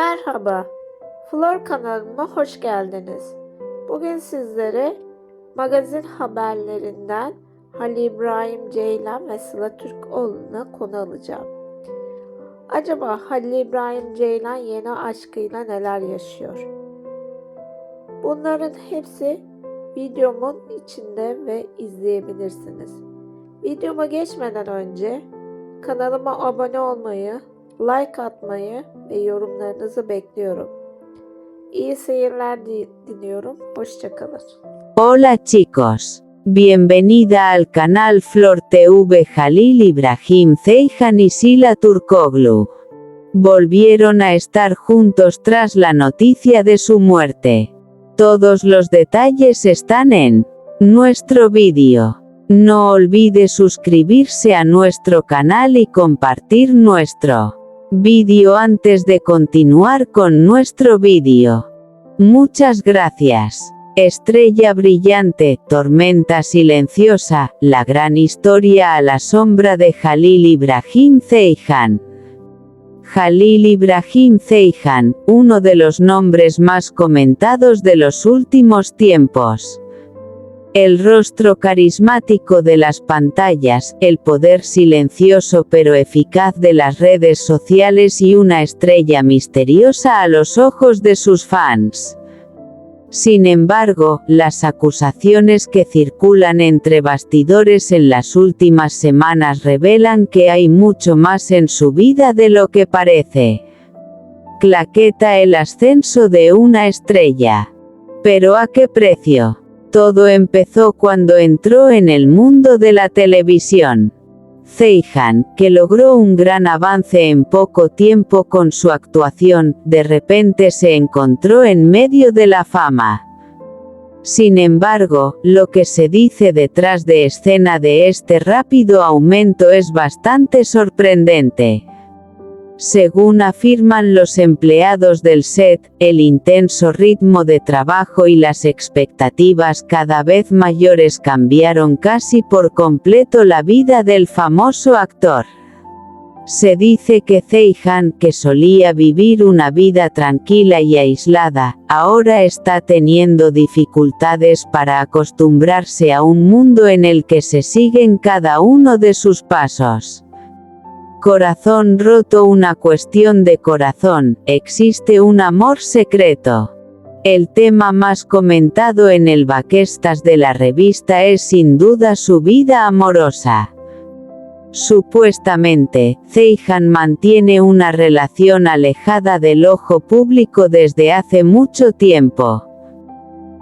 Merhaba, Flor kanalıma hoş geldiniz. Bugün sizlere magazin haberlerinden Halil İbrahim Ceylan ve Sıla Türkoğlu'na konu alacağım. Acaba Halil İbrahim Ceylan yeni aşkıyla neler yaşıyor? Bunların hepsi videomun içinde ve izleyebilirsiniz. Videoma geçmeden önce kanalıma abone olmayı, like atmayı ve yorumlarınızı bekliyorum. İyi seyirler diliyorum. Hoşçakalın. Hola chicos. Bienvenida al canal Flor TV. Halil İbrahim Ceylan y Sıla Türkoğlu volvieron a estar juntos tras la noticia de su muerte. Todos los detalles están en nuestro vídeo. No olvide suscribirse a nuestro canal y compartir nuestro vídeo antes de continuar con nuestro vídeo. Muchas gracias. Estrella brillante, tormenta silenciosa, la gran historia a la sombra de Halil İbrahim Ceylan. Halil İbrahim Ceylan, uno de los nombres más comentados de los últimos tiempos. El rostro carismático de las pantallas, el poder silencioso pero eficaz de las redes sociales y una estrella misteriosa a los ojos de sus fans. Sin embargo, las acusaciones que circulan entre bastidores en las últimas semanas revelan que hay mucho más en su vida de lo que parece. Claqueta el ascenso de una estrella. ¿Pero a qué precio? Todo empezó cuando entró en el mundo de la televisión. Ceylan, que logró un gran avance en poco tiempo con su actuación, de repente se encontró en medio de la fama. Sin embargo, lo que se dice detrás de escena de este rápido aumento es bastante sorprendente. Según afirman los empleados del set, el intenso ritmo de trabajo y las expectativas cada vez mayores cambiaron casi por completo la vida del famoso actor. Se dice que Ceylan, que solía vivir una vida tranquila y aislada, ahora está teniendo dificultades para acostumbrarse a un mundo en el que se siguen cada uno de sus pasos. Corazón roto, una cuestión de corazón, existe un amor secreto. El tema más comentado en el backstage de la revista es sin duda su vida amorosa. Supuestamente, Ceylan mantiene una relación alejada del ojo público desde hace mucho tiempo.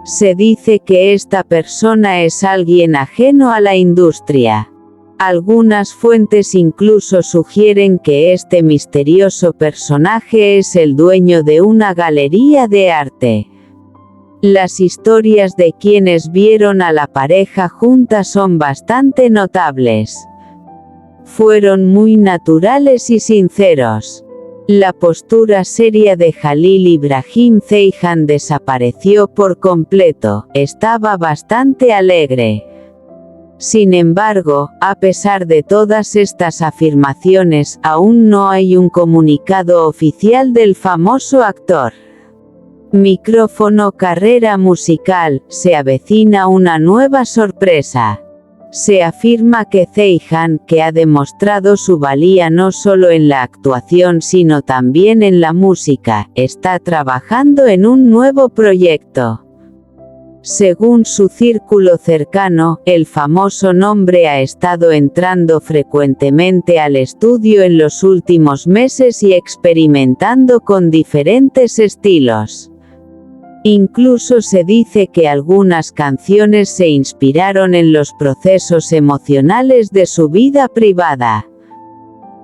Se dice que esta persona es alguien ajeno a la industria. Algunas fuentes incluso sugieren que este misterioso personaje es el dueño de una galería de arte. Las historias de quienes vieron a la pareja juntas son bastante notables. Fueron muy naturales y sinceros. La postura seria de Halil İbrahim Ceylan desapareció por completo, estaba bastante alegre. Sin embargo, a pesar de todas estas afirmaciones, aún no hay un comunicado oficial del famoso actor. Micrófono. Carrera musical, se avecina una nueva sorpresa. Se afirma que Ceylan, que ha demostrado su valía no solo en la actuación sino también en la música, está trabajando en un nuevo proyecto. Según su círculo cercano, el famoso nombre ha estado entrando frecuentemente al estudio en los últimos meses y experimentando con diferentes estilos. Incluso se dice que algunas canciones se inspiraron en los procesos emocionales de su vida privada.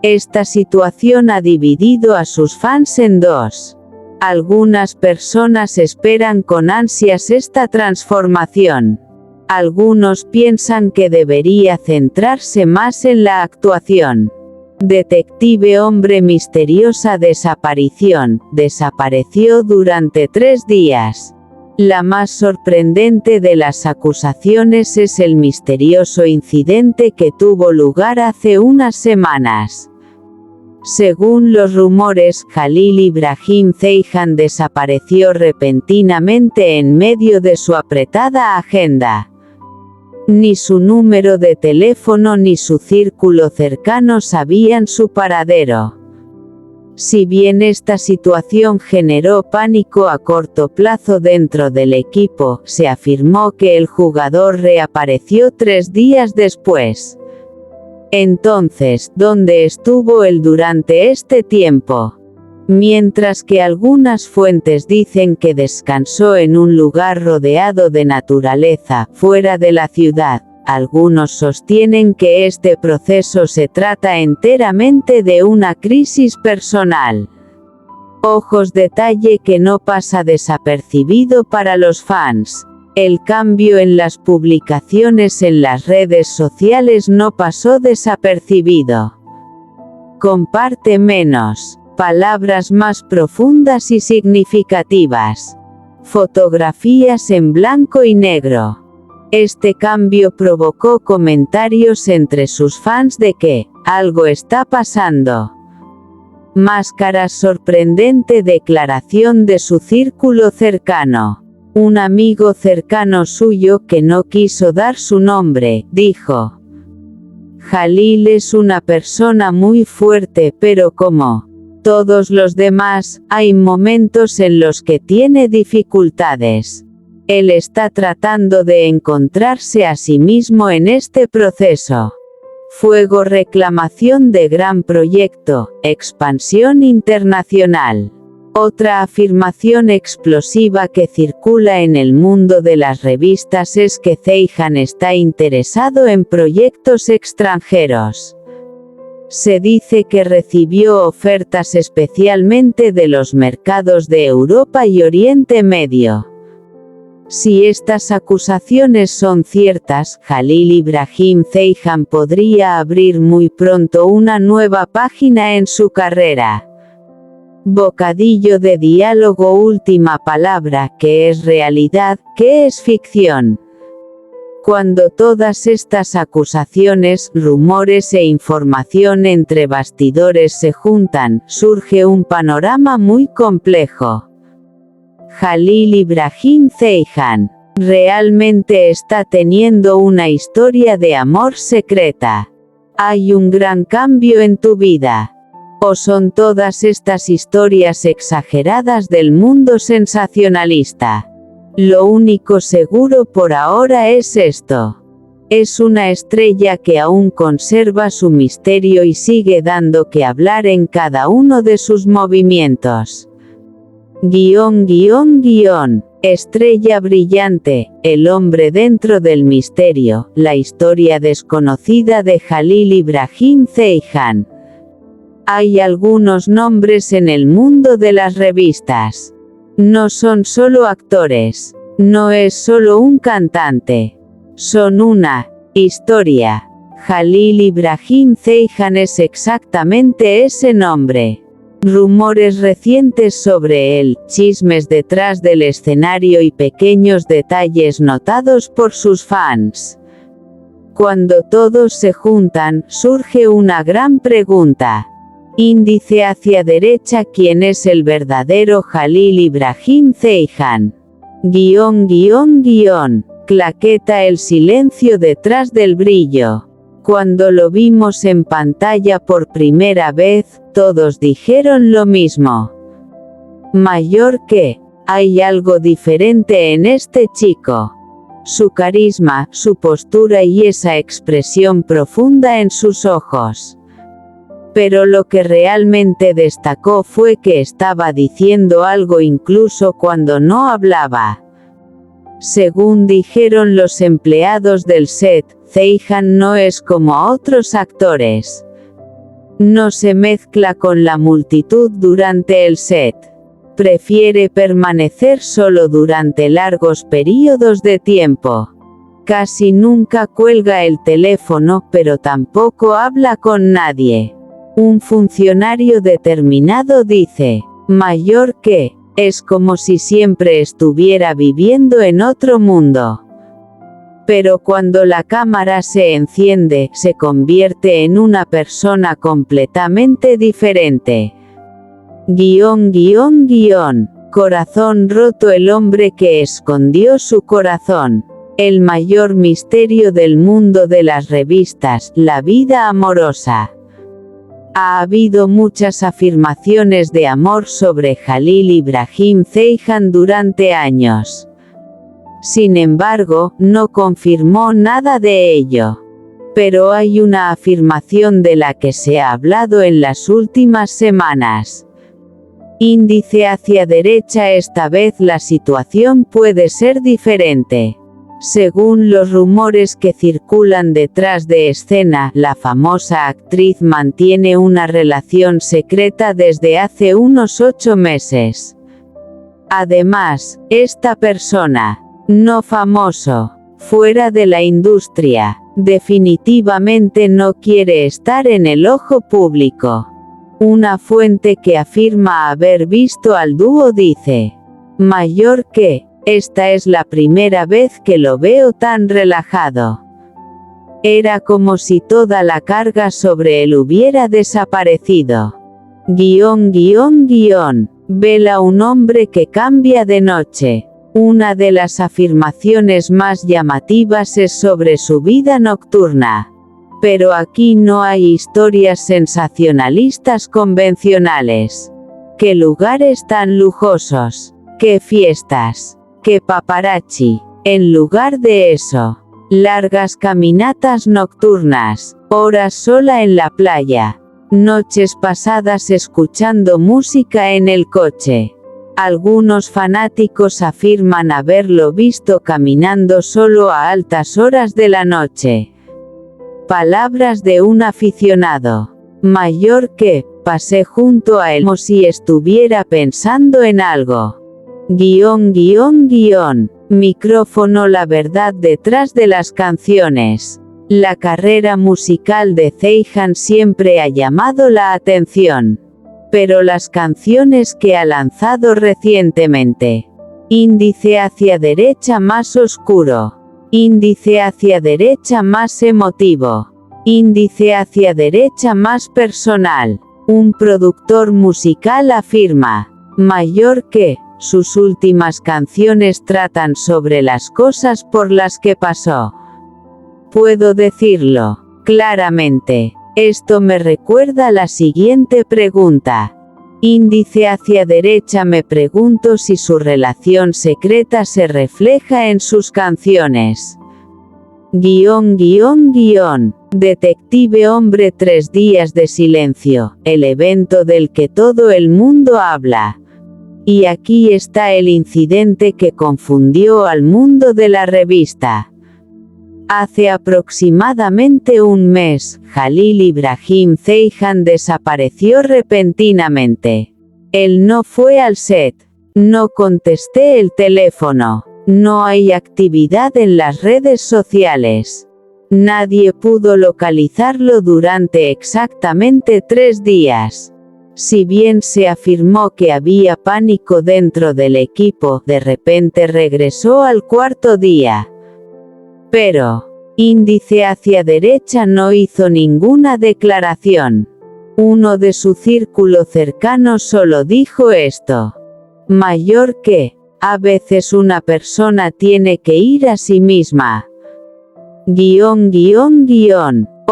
Esta situación ha dividido a sus fans en dos. Algunas personas esperan con ansias esta transformación. Algunos piensan que debería centrarse más en la actuación. Detective hombre misteriosa desaparición, desapareció durante 3 días. La más sorprendente de las acusaciones es el misterioso incidente que tuvo lugar hace unas semanas. Según los rumores, Jalil Ibrahim Ceyhan desapareció repentinamente en medio de su apretada agenda. Ni su número de teléfono ni su círculo cercano sabían su paradero. Si bien esta situación generó pánico a corto plazo dentro del equipo, se afirmó que el jugador reapareció 3 días después. Entonces, ¿dónde estuvo él durante este tiempo? Mientras que algunas fuentes dicen que descansó en un lugar rodeado de naturaleza, fuera de la ciudad, algunos sostienen que este proceso se trata enteramente de una crisis personal. Ojos, detalle que no pasa desapercibido para los fans. El cambio en las publicaciones en las redes sociales no pasó desapercibido. Comparte menos. Palabras más profundas y significativas. Fotografías en blanco y negro. Este cambio provocó comentarios entre sus fans de que algo está pasando. Máscaras, sorprendente declaración de su círculo cercano. Un amigo cercano suyo, que no quiso dar su nombre, dijo: Jalil es una persona muy fuerte, pero como todos los demás, hay momentos en los que tiene dificultades. Él está tratando de encontrarse a sí mismo en este proceso. Fuego, reclamación de gran proyecto, expansión internacional. Otra afirmación explosiva que circula en el mundo de las revistas es que Ceyhan está interesado en proyectos extranjeros. Se dice que recibió ofertas especialmente de los mercados de Europa y Oriente Medio. Si estas acusaciones son ciertas, Jalil Ibrahim Ceyhan podría abrir muy pronto una nueva página en su carrera. Bocadillo de diálogo, última palabra. ¿Qué es realidad? ¿Qué es ficción? Cuando todas estas acusaciones, rumores e información entre bastidores se juntan, surge un panorama muy complejo. Jalil Ibrahim Ceyhan realmente está teniendo una historia de amor secreta. ¿Hay un gran cambio en tu vida? ¿O son todas estas historias exageradas del mundo sensacionalista? Lo único seguro por ahora es esto. Es una estrella que aún conserva su misterio y sigue dando que hablar en cada uno de sus movimientos. Estrella brillante, el hombre dentro del misterio, la historia desconocida de Jalil Ibrahim Ceyhan. Hay algunos nombres en el mundo de las revistas. No son solo actores. No es solo un cantante. Son una historia. Jalil Ibrahim Ceyhan es exactamente ese nombre. Rumores recientes sobre él, chismes detrás del escenario y pequeños detalles notados por sus fans. Cuando todos se juntan, surge una gran pregunta. Índice hacia derecha. ¿Quién es el verdadero Jalil Ibrahim Ceyhan? Claqueta, el silencio detrás del brillo. Cuando lo vimos en pantalla por primera vez, todos dijeron lo mismo. Mayor que, hay algo diferente en este chico. Su carisma, su postura y esa expresión profunda en sus ojos. Pero lo que realmente destacó fue que estaba diciendo algo incluso cuando no hablaba. Según dijeron los empleados del set, Ceyhan no es como otros actores. No se mezcla con la multitud durante el set. Prefiere permanecer solo durante largos periodos de tiempo. Casi nunca cuelga el teléfono, pero tampoco habla con nadie. Un funcionario determinado dice: mayor que, es como si siempre estuviera viviendo en otro mundo. Pero cuando la cámara se enciende, se convierte en una persona completamente diferente. Corazón roto, el hombre que escondió su corazón. El mayor misterio del mundo de las revistas, la vida amorosa. Ha habido muchas afirmaciones de amor sobre Jalil Ibrahim Ceyhan durante años. Sin embargo, no confirmó nada de ello. Pero hay una afirmación de la que se ha hablado en las últimas semanas. Índice hacia derecha. Esta vez la situación puede ser diferente. Según los rumores que circulan detrás de escena, la famosa actriz mantiene una relación secreta desde hace unos 8 meses. Además, esta persona, no famoso, fuera de la industria, definitivamente no quiere estar en el ojo público. Una fuente que afirma haber visto al dúo dice: mayor que, esta es la primera vez que lo veo tan relajado. Era como si toda la carga sobre él hubiera desaparecido. Vela, un hombre que cambia de noche. Una de las afirmaciones más llamativas es sobre su vida nocturna. Pero aquí no hay historias sensacionalistas convencionales. ¿Qué lugares tan lujosos? ¿Qué fiestas? ¿Qué paparazzi? En lugar de eso, largas caminatas nocturnas, horas sola en la playa, noches pasadas escuchando música en el coche. Algunos fanáticos afirman haberlo visto caminando solo a altas horas de la noche. Palabras de un aficionado. Mayor que, pasé junto a él como si estuviera pensando en algo. Micrófono. La verdad detrás de las canciones. La carrera musical de Ceyhan siempre ha llamado la atención. Pero las canciones que ha lanzado recientemente. Índice hacia derecha más oscuro. Índice hacia derecha más emotivo. Índice hacia derecha más personal. Un productor musical afirma: mayor que, sus últimas canciones tratan sobre las cosas por las que pasó. Puedo decirlo claramente. Esto me recuerda a la siguiente pregunta. Índice hacia derecha. Me pregunto si su relación secreta se refleja en sus canciones. Detective hombre. 3 días de silencio, el evento del que todo el mundo habla. Y aquí está el incidente que confundió al mundo de la revista. Hace aproximadamente un mes, Jalil Ibrahim Ceyhan desapareció repentinamente. Él no fue al set. No contesté el teléfono. No hay actividad en las redes sociales. Nadie pudo localizarlo durante exactamente 3 días. Si bien se afirmó que había pánico dentro del equipo, de repente regresó al 4.º día. Pero, índice hacia derecha no hizo ninguna declaración. Uno de su círculo cercano solo dijo esto: mayor que, a veces una persona tiene que ir a sí misma.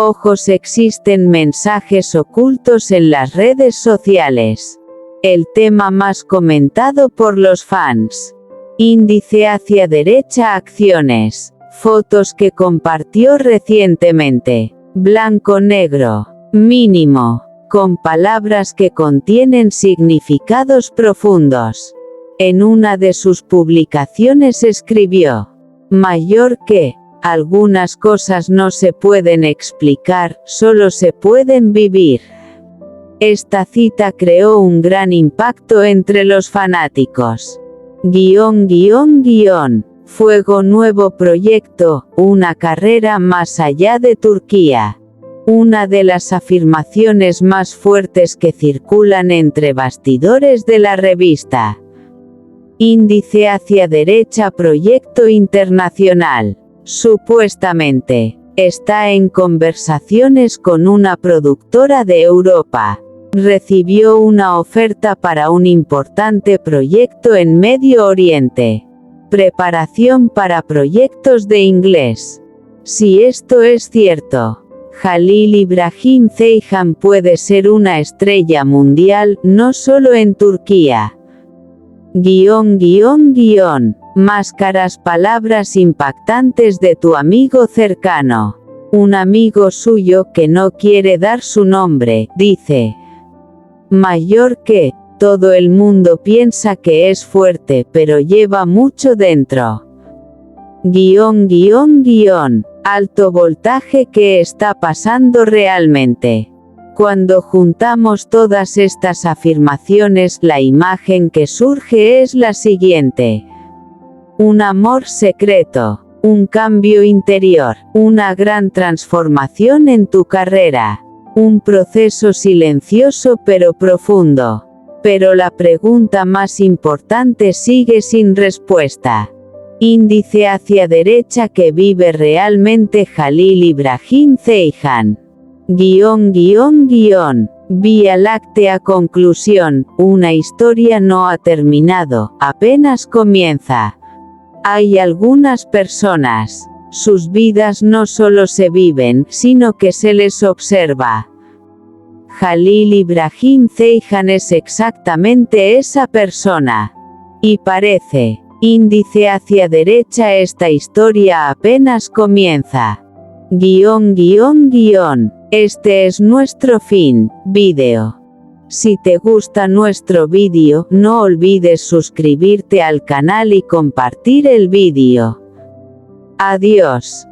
Ojos. Existen mensajes ocultos en las redes sociales. El tema más comentado por los fans. Índice hacia derecha acciones. Fotos que compartió recientemente. Blanco-negro. Mínimo. Con palabras que contienen significados profundos. En una de sus publicaciones escribió: mayor que, algunas cosas no se pueden explicar, solo se pueden vivir. Esta cita creó un gran impacto entre los fanáticos. Fuego. Nuevo proyecto, una carrera más allá de Turquía. Una de las afirmaciones más fuertes que circulan entre bastidores de la revista. Índice hacia derecha. Proyecto internacional. Supuestamente, está en conversaciones con una productora de Europa. Recibió una oferta para un importante proyecto en Medio Oriente. Preparación para proyectos de inglés. Si esto es cierto, Halil Ibrahim Ceyhan puede ser una estrella mundial, no solo en Turquía. Máscaras, palabras impactantes de tu amigo cercano. Un amigo suyo que no quiere dar su nombre, dice. Mayor que, todo el mundo piensa que es fuerte pero lleva mucho dentro. Alto voltaje. ¿Qué está pasando realmente? Cuando juntamos todas estas afirmaciones, la imagen que surge es la siguiente. Un amor secreto, un cambio interior, una gran transformación en tu carrera, un proceso silencioso pero profundo. Pero la pregunta más importante sigue sin respuesta. Índice hacia derecha. ¿Que vive realmente Halil Ibrahim Ceyhan? Vía Láctea. Conclusión, una historia no ha terminado, apenas comienza. Hay algunas personas, sus vidas no solo se viven, sino que se les observa. Halil Ibrahim Ceyhan es exactamente esa persona. Y parece, índice hacia derecha, esta historia apenas comienza. Este es nuestro fin, vídeo. Si te gusta nuestro vídeo, no olvides suscribirte al canal y compartir el vídeo. Adiós.